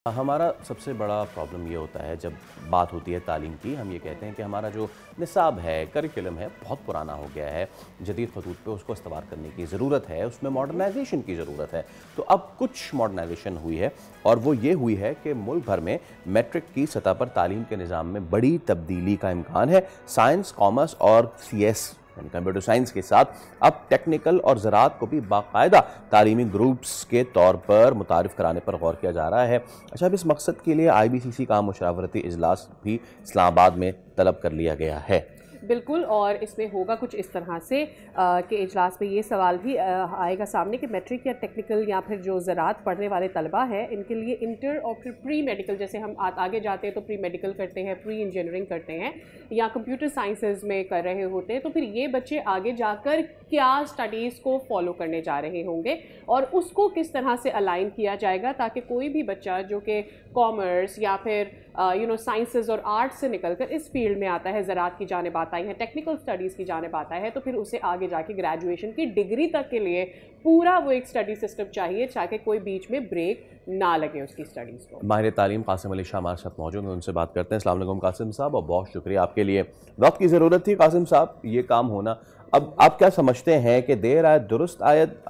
हमारा सबसे बड़ा प्रॉब्लम ये होता है जब बात होती है तालीम की। हम ये कहते हैं कि हमारा जो निसाब है, करिकुलम है, बहुत पुराना हो गया है। जदीद खतूत पे उसको इस्तेमाल करने की ज़रूरत है, उसमें मॉडर्नाइजेशन की ज़रूरत है। तो अब कुछ मॉडर्नाइजेशन हुई है और वो ये हुई है कि मुल्क भर में मैट्रिक की सतह पर तालीम के निज़ाम में बड़ी तब्दीली का इम्कान है। साइंस, कॉमर्स और CS कंप्यूटर साइंस के साथ अब टेक्निकल और ज़राअत को भी बाकायदा तालीमी ग्रुप्स के तौर पर मुतारिफ़ कराने पर गौर किया जा रहा है। अच्छा, अब इस मकसद के लिए IBCC का मुशावरती इजलास भी इस्लामाबाद में तलब कर लिया गया है। बिल्कुल, और इसमें होगा कुछ इस तरह से कि इजलास में ये सवाल भी आएगा सामने कि मैट्रिक या टेक्निकल या फिर जो ज़राअत पढ़ने वाले तलबा हैं, इनके लिए इंटर और फिर प्री मेडिकल, जैसे हम आगे जाते हैं तो प्री मेडिकल करते हैं, प्री इंजीनियरिंग करते हैं या कंप्यूटर साइंसेज में कर रहे होते हैं, तो फिर ये बच्चे आगे जाकर क्या स्टडीज़ को फॉलो करने जा रहे होंगे और उसको किस तरह से अलाइन किया जाएगा ताकि कोई भी बच्चा जो कि कॉमर्स या फिर साइंसेज और आर्ट्स से निकलकर इस फील्ड में आता है, ज़राअत की जानिब आता है, टेक्निकल स्टडीज़ की जानिब आता है, तो फिर उसे आगे जाके ग्रेजुएशन की डिग्री तक के लिए पूरा वो एक स्टडी सिस्टम चाहिए ताकि कोई बीच में ब्रेक ना लगे उसकी स्टडीज़ को। माहिर तालीम कासिम अली शाह हमारे साथ मौजूद हैं, उनसे बात करते हैं। अस्सलाम वालेकुम कासिम साहब, और बहुत शुक्रिया आपके लिए। वक्त की ज़रूरत थी कासिम साहब ये काम होना। अब आप क्या समझते हैं कि देर आयत दुरुस्त आयत,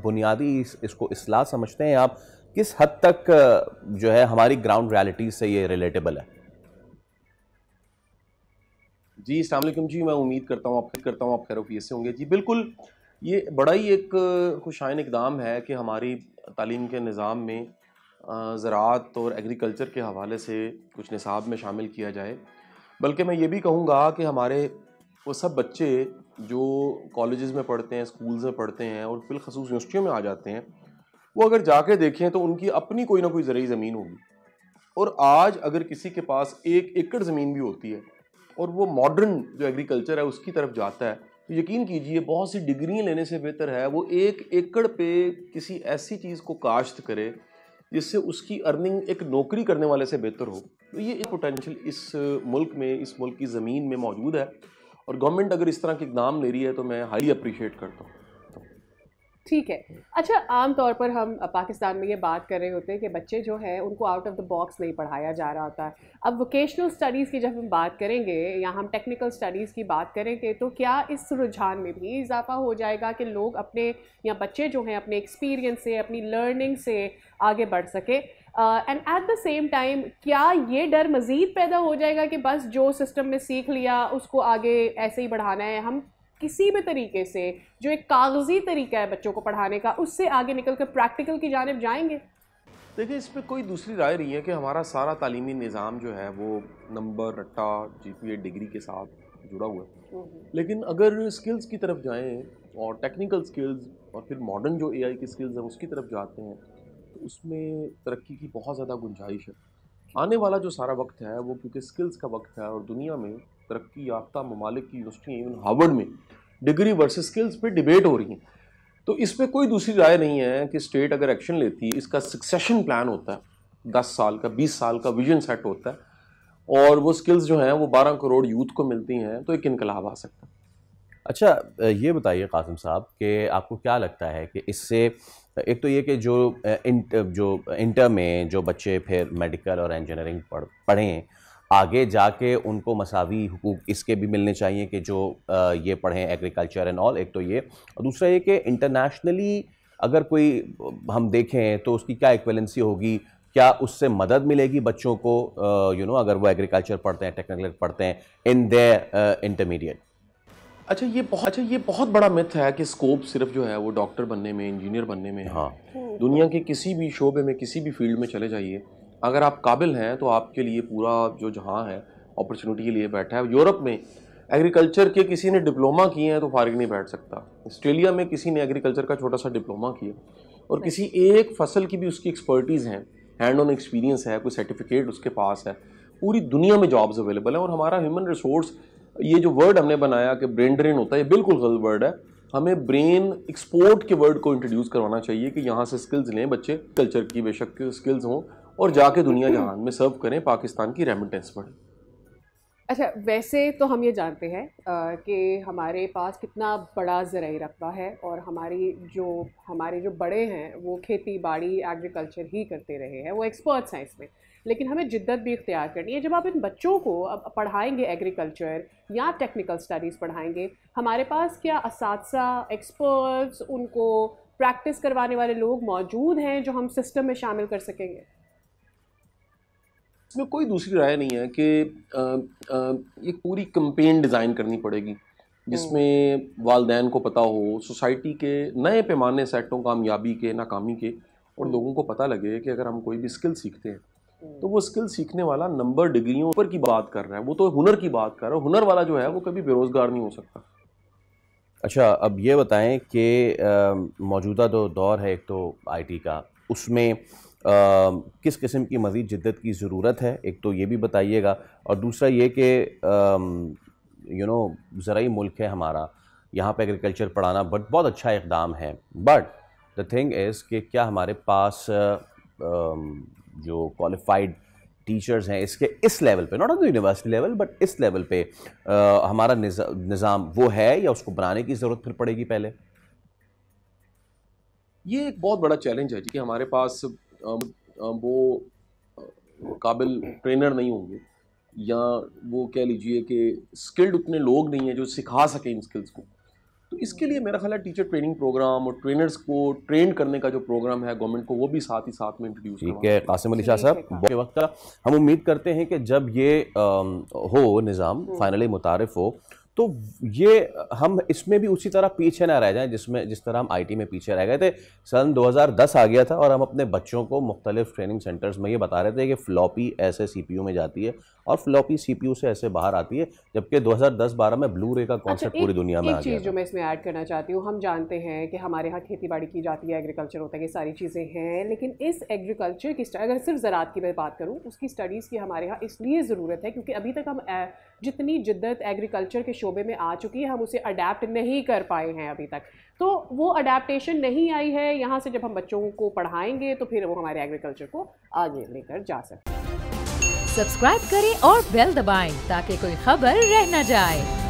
बुनियादी इसको इस्लाह समझते हैं आप? किस हद तक जो है हमारी ग्राउंड रियलिटी से ये रिलेटेबल है? जी अस्सलाम वालेकुम जी, मैं उम्मीद करता हूँ आप खैर-ओ-आफियत से होंगे। जी बिल्कुल, ये बड़ा ही एक खुशाइन इक़दाम है कि हमारी तालीम के निज़ाम में ज़राअत और एग्रीकल्चर के हवाले से कुछ निसाब में शामिल किया जाए। बल्कि मैं ये भी कहूँगा कि हमारे वो सब बच्चे जो कॉलेजेस में पढ़ते हैं, स्कूल्स में पढ़ते हैं और बिलख़ुसूस यूनिवर्सिटियों में आ जाते हैं, वो अगर जाके देखें तो उनकी अपनी कोई ना कोई ज़रई ज़मीन होगी। और आज अगर किसी के पास 1 एकड़ ज़मीन भी होती है और वो मॉडर्न जो एग्रीकल्चर है उसकी तरफ जाता है, तो यकीन कीजिए बहुत सी डिग्रियाँ लेने से बेहतर है वो 1 एकड़ पे किसी ऐसी चीज़ को काश्त करे जिससे उसकी अर्निंग एक नौकरी करने वाले से बेहतर हो। तो ये पोटेंशियल इस मुल्क की ज़मीन में मौजूद है और गवर्नमेंट अगर इस तरह के इक़दाम ले रही है तो मैं हाईली अप्रिशिएट करता हूँ। ठीक है। अच्छा, आम तौर पर हम पाकिस्तान में ये बात कर रहे होते हैं कि बच्चे जो हैं उनको आउट ऑफ द बॉक्स नहीं पढ़ाया जा रहा होता है। अब वोकेशनल स्टडीज़ की जब हम बात करेंगे या हम टेक्निकल स्टडीज़ की बात करेंगे तो क्या इस रुझान में भी इजाफा हो जाएगा कि लोग अपने या बच्चे जो हैं अपने एक्सपीरियंस से, अपनी लर्निंग से आगे बढ़ सके? And at the same time क्या ये डर मज़ीद पैदा हो जाएगा कि बस जो सिस्टम में सीख लिया उसको आगे ऐसे ही बढ़ाना है, हम किसी भी तरीके से जो एक कागजी तरीका है बच्चों को पढ़ाने का उससे आगे निकल कर प्रैक्टिकल की जानिब जाएंगे? देखिए, इस पे कोई दूसरी राय नहीं है कि हमारा सारा तालीमी निज़ाम जो है वो नंबर, रट्टा, GPA, डिग्री के साथ जुड़ा हुआ है। लेकिन अगर स्किल्स की तरफ जाएं और टेक्निकल स्किल्स और फिर मॉडर्न जो AI की स्किल्स हैं उसकी तरफ जाते हैं तो उसमें तरक्की की बहुत ज़्यादा गुंजाइश है। आने वाला जो सारा वक्त है वो क्योंकि स्किल्स का वक्त है और दुनिया में तरक्की याफ्ता ममालिक की यूनिवर्सिटी, इवन हार्वर्ड में डिग्री वर्सेस स्किल्स पे डिबेट हो रही है। तो इस पे कोई दूसरी राय नहीं है कि स्टेट अगर एक्शन लेती है, इसका सक्सेशन प्लान होता है, 10 साल का, 20 साल का विजन सेट होता है और वो स्किल्स जो हैं वो 12 करोड़ यूथ को मिलती हैं तो एक इनकलाब आ सकता है। अच्छा, ये बताइए कासिम साहब कि आपको क्या लगता है कि इससे एक तो ये कि जो इंटर में जो बच्चे फिर मेडिकल और इंजीनियरिंग पढ़ें, आगे जाके उनको मसावी हुकूक इसके भी मिलने चाहिए कि जो ये पढ़ें एग्रीकल्चर एंड ऑल, एक तो ये। और दूसरा ये कि इंटरनेशनली अगर कोई हम देखें तो उसकी क्या इक्विवेलेंसी होगी? क्या उससे मदद मिलेगी बच्चों को अगर वो एग्रीकल्चर पढ़ते हैं, टेक्निकल पढ़ते हैं इन देयर इंटरमीडिएट? अच्छा, ये बहुत बड़ा मिथ है कि स्कोप सिर्फ जो है वो डॉक्टर बनने में, इंजीनियर बनने में है। हाँ। दुनिया के किसी भी शोबे में, किसी भी फील्ड में चले जाइए, अगर आप काबिल हैं तो आपके लिए पूरा जो जहां है अपॉर्चुनिटी के लिए बैठा है। यूरोप में एग्रीकल्चर के किसी ने डिप्लोमा किए हैं तो फारिग नहीं बैठ सकता। ऑस्ट्रेलिया में किसी ने एग्रीकल्चर का छोटा सा डिप्लोमा किया और किसी एक फसल की भी उसकी एक्सपर्टीज़ है, हैंड ऑन एक्सपीरियंस है, कोई सर्टिफिकेट उसके पास है। पूरी दुनिया में जॉब्स अवेलेबल है और हमारा ह्यूमन रिसोर्स, ये जो वर्ड हमने बनाया कि ब्रेन ड्रेन होता है, ये बिल्कुल गलत वर्ड है। हमें ब्रेन एक्सपोर्ट के वर्ड को इंट्रोड्यूस करवाना चाहिए कि यहाँ से स्किल्स लें बच्चे, कल्चर की बेशक स्किल्स हों और जाके दुनिया जहान में सर्व करें, पाकिस्तान की रेमिटेंस बढ़े। अच्छा, वैसे तो हम ये जानते हैं कि हमारे पास कितना बड़ा ज़राई रकबा है और हमारे जो बड़े हैं वो खेती बाड़ी एग्रीकल्चर ही करते रहे हैं, वो एक्सपर्ट्स हैं इसमें। लेकिन हमें जिद्दत भी इख्तियार करनी है। जब आप इन बच्चों को अब पढ़ाएंगे एग्रीकल्चर या टेक्निकल स्टडीज़ पढ़ाएंगे, हमारे पास क्या असातिज़ा, एक्सपर्ट्स, उनको प्रैक्टिस करवाने वाले लोग मौजूद हैं जो हम सिस्टम में शामिल कर सकेंगे? इसमें कोई दूसरी राय नहीं है कि ये पूरी कैंपेन डिज़ाइन करनी पड़ेगी जिसमें वालिदैन को पता हो, सोसाइटी के नए पैमाने सेट हों कामयाबी के, नाकामी के, और लोगों को पता लगे कि अगर हम कोई भी स्किल सीखते हैं तो वो स्किल सीखने वाला नंबर डिग्रियों पर की बात कर रहा है, वो तो हुनर की बात कर रहा है। हुनर वाला जो है वो कभी बेरोज़गार नहीं हो सकता। अच्छा, अब ये बताएं कि मौजूदा जो दौर है एक तो आईटी का, उसमें किस किस्म की मज़ीद जिद्दत की ज़रूरत है, एक तो ये भी बताइएगा। और दूसरा ये कि ज़राई मुल्क है हमारा, यहाँ पे एग्रीकल्चर पढ़ाना बहुत अच्छा इक़दाम है, बट द थिंग इज़ कि क्या हमारे पास जो क्वालिफाइड टीचर्स हैं इसके इस लेवल पे, not on the university level but इस लेवल पे हमारा निज़ाम वो है या उसको बनाने की ज़रूरत फिर पड़ेगी पहले? ये एक बहुत बड़ा चैलेंज है जी कि हमारे पास वो काबिल ट्रेनर नहीं होंगे, या वो कह लीजिए कि स्किल्ड उतने लोग नहीं हैं जो सिखा सकें इन स्किल्स को। तो इसके लिए मेरा ख्याल है टीचर ट्रेनिंग प्रोग्राम और ट्रेनर्स को ट्रेन करने का जो प्रोग्राम है गवर्नमेंट को, वो भी साथ ही साथ में इंट्रोड्यूस करना। ठीक है कासिम अली शाह साहब, के वक्त का हम उम्मीद करते हैं कि जब ये हो निज़ाम फाइनली मुतारिफ हो तो ये हम इसमें भी उसी तरह पीछे ना रह जाएं जिस तरह हम आईटी में पीछे रह गए थे। सन 2010 आ गया था और हम अपने बच्चों को मुख्तलिफ ट्रेनिंग सेंटर्स में ये बता रहे थे कि फ्लॉपी ऐसे सीपीयू में जाती है और फ्लॉपी सीपीयू से ऐसे बाहर आती है, जबकि 2010-12 में ब्लू रे का कॉन्सेप्ट पूरी दुनिया में आ गया। एक चीज़ जो मैं इसमें ऐड करना चाहती हूँ, हम जानते हैं कि हमारे यहाँ खेती बाड़ी की जाती है, एग्रीकल्चर होता है, ये सारी चीज़ें हैं, लेकिन इस एग्रीकल्चर की अगर सिर्फ ज़राअत की मैं बात करूँ, उसकी स्टडीज़ की हमारे यहाँ इसलिए ज़रूरत है क्योंकि अभी तक हम जितनी जिद्दत एग्रीकल्चर के शोबे में आ चुकी है, हम उसे अडेप्ट नहीं कर पाए हैं अभी तक। तो वो अडेप्टेशन नहीं आई है। यहाँ से जब हम बच्चों को पढ़ाएंगे तो फिर वो हमारे एग्रीकल्चर को आगे लेकर जा सकते हैं। सब्सक्राइब करें और बेल दबाएं ताकि कोई खबर रह न जाए।